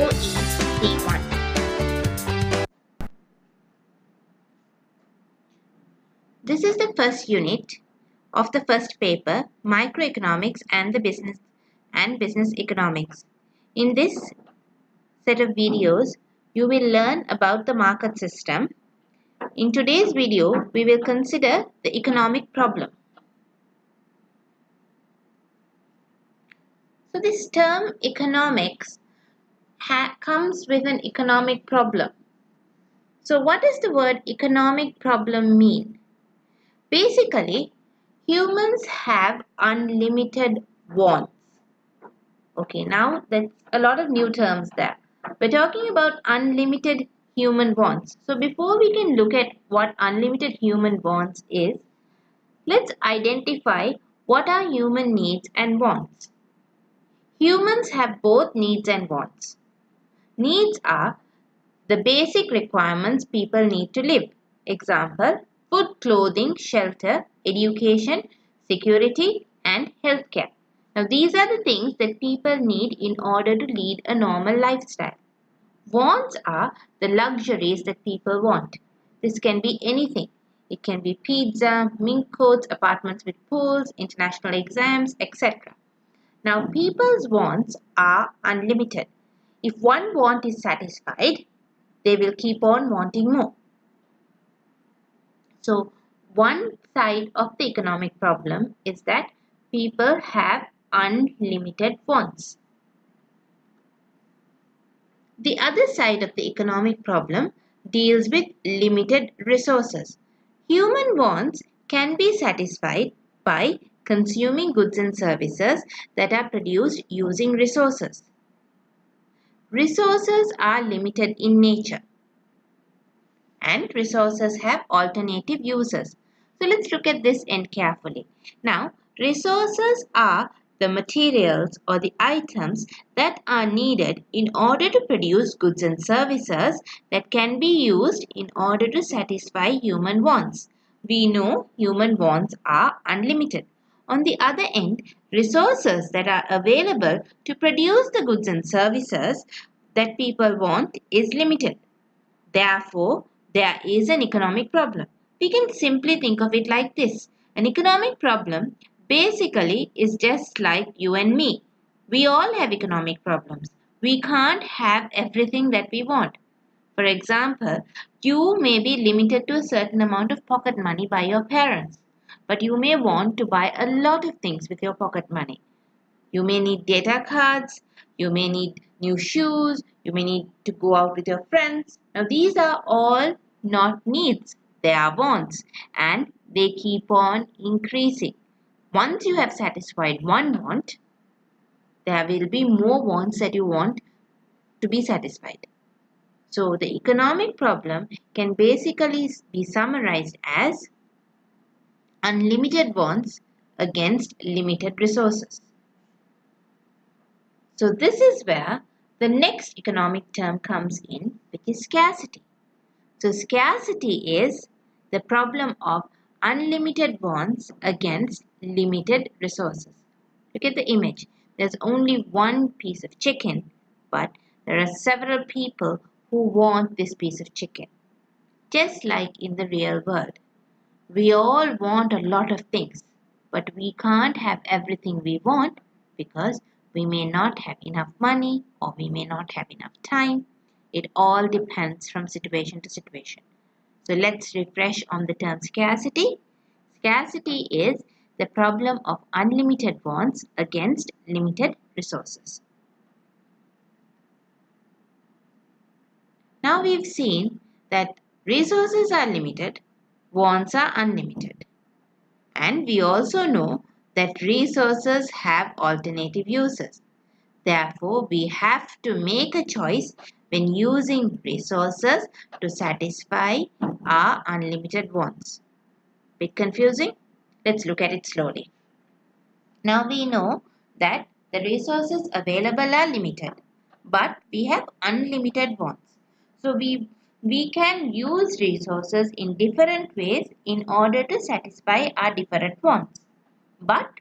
OEC1. This is the first unit of the first paper, Microeconomics and Business Economics. In this set of videos, you will learn about the market system. In today's video, we will consider the economic problem. So this term economics comes with an economic problem. So what does the word economic problem mean? Basically, humans have unlimited wants. Okay, now that's a lot of new terms there. We're talking about unlimited human wants. So before we can look at what unlimited human wants is, let's identify what are human needs and wants. Humans have both needs and wants. Needs are the basic requirements people need to live. Example, food, clothing, shelter, education, security, and healthcare. Now, these are the things that people need in order to lead a normal lifestyle. Wants are the luxuries that people want. This can be anything. It can be pizza, mink coats, apartments with pools, international exams, etc. Now, people's wants are unlimited. If one want is satisfied, they will keep on wanting more. So, one side of the economic problem is that people have unlimited wants. The other side of the economic problem deals with limited resources. Human wants can be satisfied by consuming goods and services that are produced using resources. Resources are limited in nature, and resources have alternative uses. So let's look at this end carefully. Now, resources are the materials or the items that are needed in order to produce goods and services that can be used in order to satisfy human wants. We know human wants are unlimited. On the other end, resources that are available to produce the goods and services that people want is limited. Therefore, there is an economic problem. We can simply think of it like this. An economic problem basically is just like you and me. We all have economic problems. We can't have everything that we want. For example, you may be limited to a certain amount of pocket money by your parents, but you may want to buy a lot of things with your pocket money. You may need data cards, you may need new shoes, you may need to go out with your friends. Now these are all not needs, they are wants, and they keep on increasing. Once you have satisfied one want, there will be more wants that you want to be satisfied. So the economic problem can basically be summarized as unlimited wants against limited resources. So this is where the next economic term comes in, which is scarcity. So scarcity is the problem of unlimited wants against limited resources. Look at the image. There's only one piece of chicken, but there are several people who want this piece of chicken. Just like in the real world. We all want a lot of things, but we can't have everything we want because we may not have enough money or we may not have enough time. It all depends from situation to situation. So let's refresh on the term scarcity. Scarcity is the problem of unlimited wants against limited resources. Now we've seen that resources are limited, wants are unlimited. And we also know that resources have alternative uses. Therefore, we have to make a choice when using resources to satisfy our unlimited wants. Bit confusing? Let's look at it slowly. Now we know that the resources available are limited, but we have unlimited wants. So we can use resources in different ways in order to satisfy our different wants. But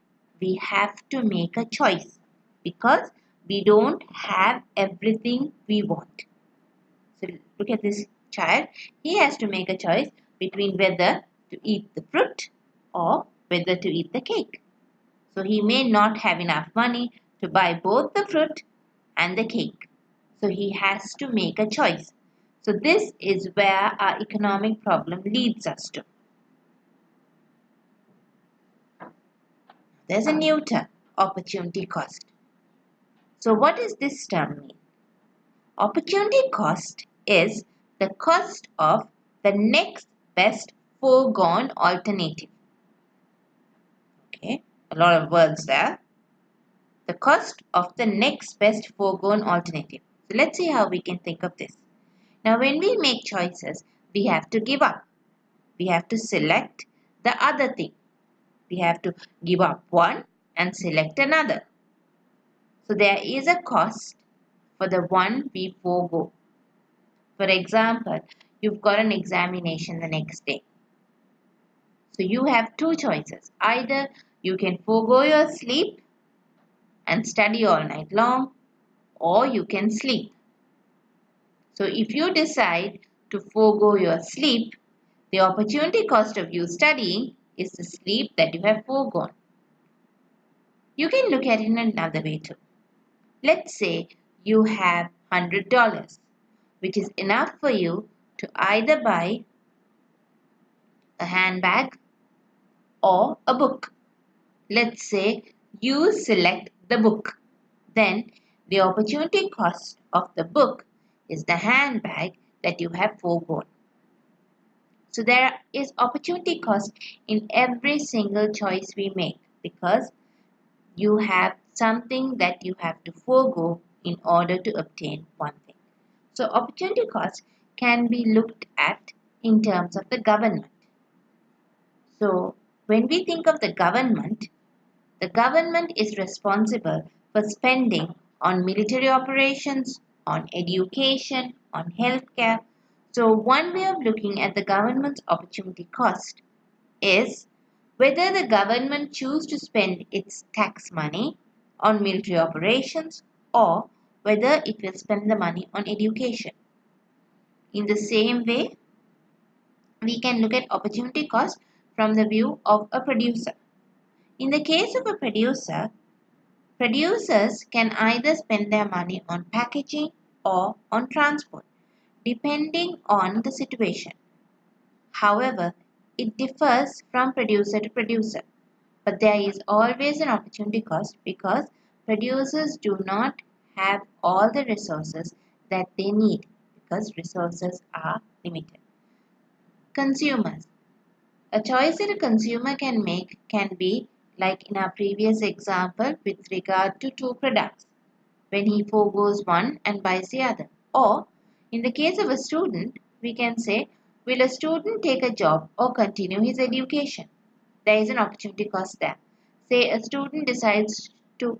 we have to make a choice because we don't have everything we want. So look at this child. He has to make a choice between whether to eat the fruit or whether to eat the cake. So he may not have enough money to buy both the fruit and the cake. So he has to make a choice. So this is where our economic problem leads us to. There's a new term, opportunity cost. So what does this term mean? Opportunity cost is the cost of the next best foregone alternative. Okay, a lot of words there. The cost of the next best foregone alternative. So let's see how we can think of this. Now when we make choices, we have to give up. We have to select the other thing. We have to give up one and select another. So there is a cost for the one we forego. For example, you've got an examination the next day. So you have two choices. Either you can forego your sleep and study all night long, or you can sleep. So if you decide to forego your sleep, the opportunity cost of you studying is the sleep that you have foregone. You can look at it in another way too. Let's say you have $100, which is enough for you to either buy a handbag or a book. Let's say you select the book. Then the opportunity cost of the book is the handbag that you have foregone. So there is opportunity cost in every single choice we make because you have something that you have to forego in order to obtain one thing. So opportunity cost can be looked at in terms of the government. So when we think of the government is responsible for spending on military operations, on education, on healthcare. So one way of looking at the government's opportunity cost is whether the government chooses to spend its tax money on military operations or whether it will spend the money on education. In the same way, we can look at opportunity cost from the view of a producer. In the case of a producer, producers can either spend their money on packaging or on transport, depending on the situation. However, it differs from producer to producer. But there is always an opportunity cost because producers do not have all the resources that they need because resources are limited. Consumers. A choice that a consumer can make can be like in our previous example with regard to two products when he forgoes one and buys the other. Or in the case of a student, we can say, will a student take a job or continue his education? There is an opportunity cost there. Say a student decides to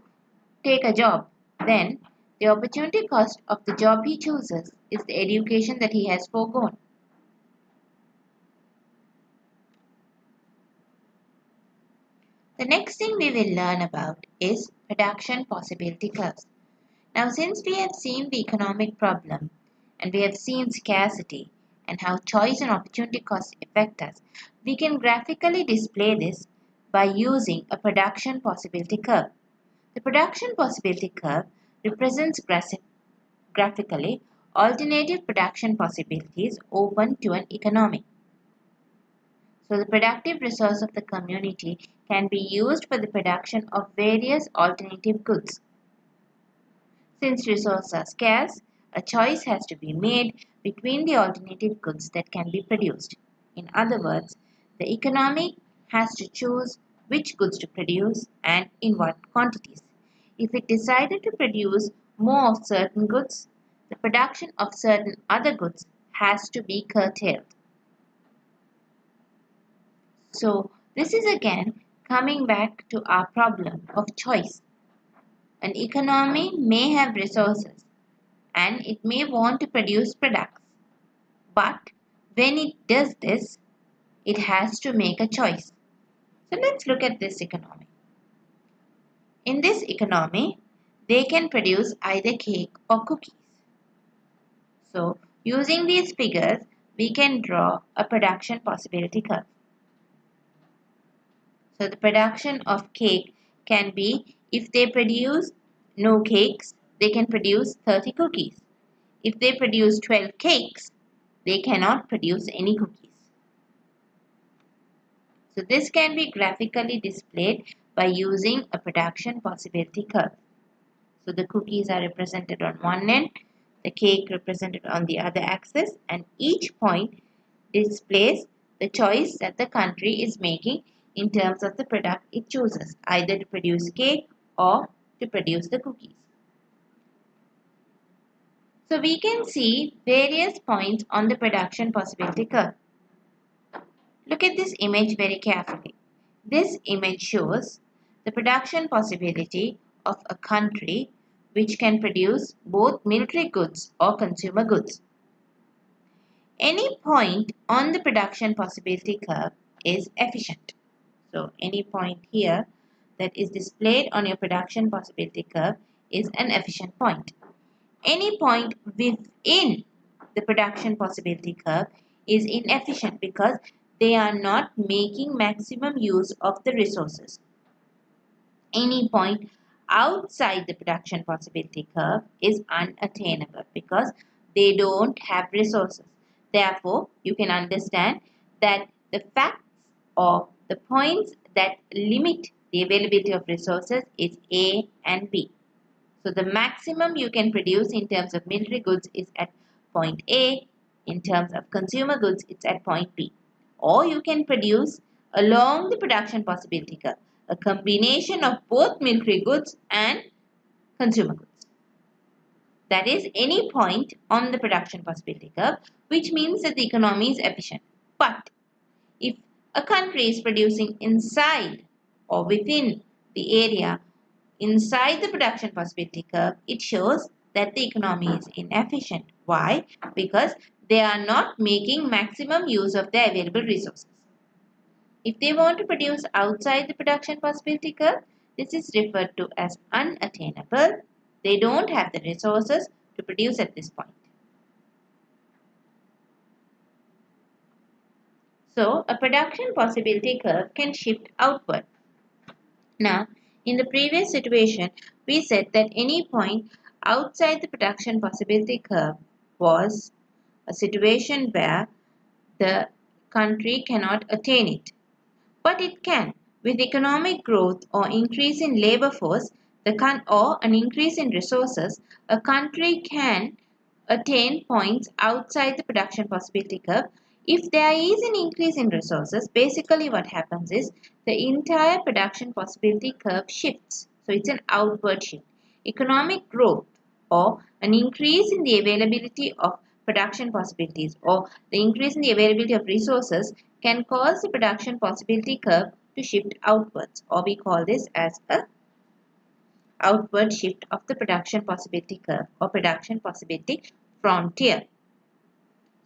take a job, then the opportunity cost of the job he chooses is the education that he has foregone. The next thing we will learn about is production possibility curves. Now, since we have seen the economic problem and we have seen scarcity and how choice and opportunity costs affect us, we can graphically display this by using a production possibility curve. The production possibility curve represents graphically alternative production possibilities open to an economy. So the productive resource of the community can be used for the production of various alternative goods. Since resources are scarce, a choice has to be made between the alternative goods that can be produced. In other words, the economy has to choose which goods to produce and in what quantities. If it decided to produce more of certain goods, the production of certain other goods has to be curtailed. So this is again coming back to our problem of choice. An economy may have resources and it may want to produce products. But when it does this, it has to make a choice. So let's look at this economy. In this economy, they can produce either cake or cookies. So, using these figures, we can draw a production possibility curve. So, the production of cake can be, if they produce no cakes, they can produce 30 cookies. If they produce 12 cakes, they cannot produce any cookies. So this can be graphically displayed by using a production possibility curve. So the cookies are represented on one end, the cake represented on the other axis, and each point displays the choice that the country is making in terms of the product it chooses, either to produce cake or to produce the cookies. So we can see various points on the production possibility curve. Look at this image very carefully. This image shows the production possibility of a country which can produce both military goods or consumer goods. Any point on the production possibility curve is efficient. So any point here that is displayed on your production possibility curve is an efficient point. Any point within the production possibility curve is inefficient because they are not making maximum use of the resources. Any point outside the production possibility curve is unattainable because they don't have resources. Therefore, you can understand that the facts or the points that limit the availability of resources is A and B. So the maximum you can produce in terms of military goods is at point A. In terms of consumer goods, it's at point B. Or you can produce along the production possibility curve, a combination of both military goods and consumer goods. That is any point on the production possibility curve, which means that the economy is efficient. But if a country is producing inside or within the area inside the production possibility curve, it shows that the economy is inefficient. Why? Because they are not making maximum use of their available resources. If they want to produce outside the production possibility curve, this is referred to as unattainable. They don't have the resources to produce at this point. So, a production possibility curve can shift outward. Now, in the previous situation, we said that any point outside the production possibility curve was a situation where the country cannot attain it. But it can. With economic growth or increase in labor force or an increase in resources, a country can attain points outside the production possibility curve. If there is an increase in resources, basically what happens is the entire production possibility curve shifts. So it's an outward shift. Economic growth or an increase in the availability of production possibilities or the increase in the availability of resources can cause the production possibility curve to shift outwards, or we call this as a outward shift of the production possibility curve or production possibility frontier.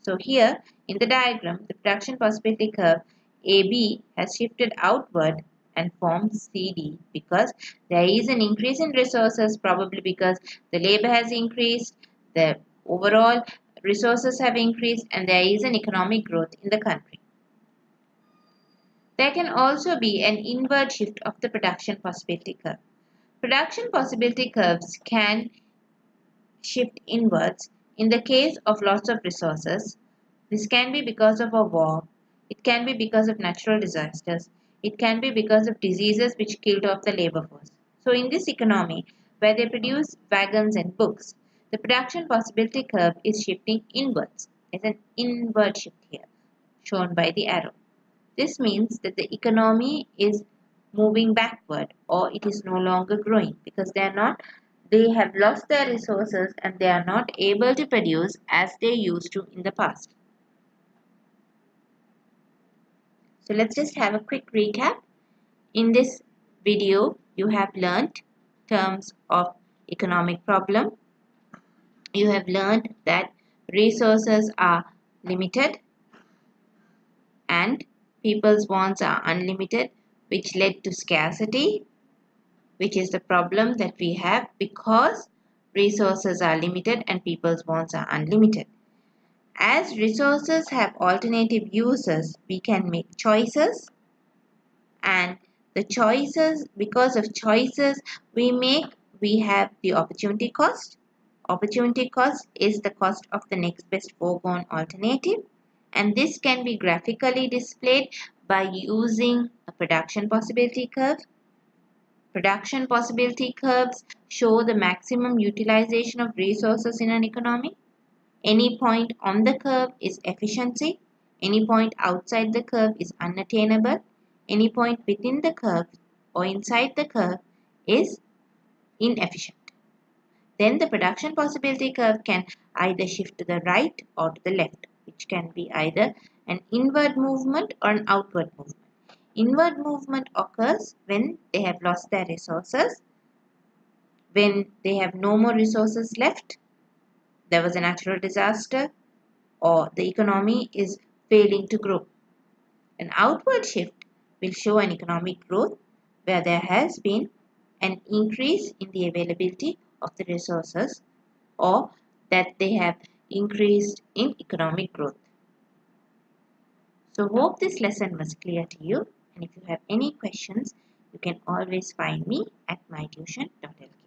So here in the diagram, the production possibility curve AB has shifted outward and forms CD because there is an increase in resources, probably because the labor has increased, the overall resources have increased, and there is an economic growth in the country. There can also be an inward shift of the production possibility curve. Production possibility curves can shift inwards in the case of loss of resources. This can be because of a war, it can be because of natural disasters, it can be because of diseases which killed off the labor force. So in this economy, where they produce wagons and books, the production possibility curve is shifting inwards. There's an inward shift here, shown by the arrow. This means that the economy is moving backward or it is no longer growing because they have lost their resources and they are not able to produce as they used to in the past. So let's just have a quick recap. In this video, you have learned terms of economic problem. You have learned that resources are limited and people's wants are unlimited, which led to scarcity. which is the problem that we have because resources are limited and people's wants are unlimited. As resources have alternative uses, we can make choices, and the choices, because of choices we make, we have the opportunity cost. Opportunity cost is the cost of the next best foregone alternative, and this can be graphically displayed by using a production possibility curve. Production possibility curves show the maximum utilization of resources in an economy. Any point on the curve is efficiency. Any point outside the curve is unattainable. Any point within the curve or inside the curve is inefficient. Then the production possibility curve can either shift to the right or to the left, which can be either an inward movement or an outward movement. Inward movement occurs when they have lost their resources, when they have no more resources left, there was a natural disaster, or the economy is failing to grow. An outward shift will show an economic growth where there has been an increase in the availability of the resources, or that they have increased in economic growth. So hope this lesson was clear to you, and if you have any questions, you can always find me at mytuition.lk.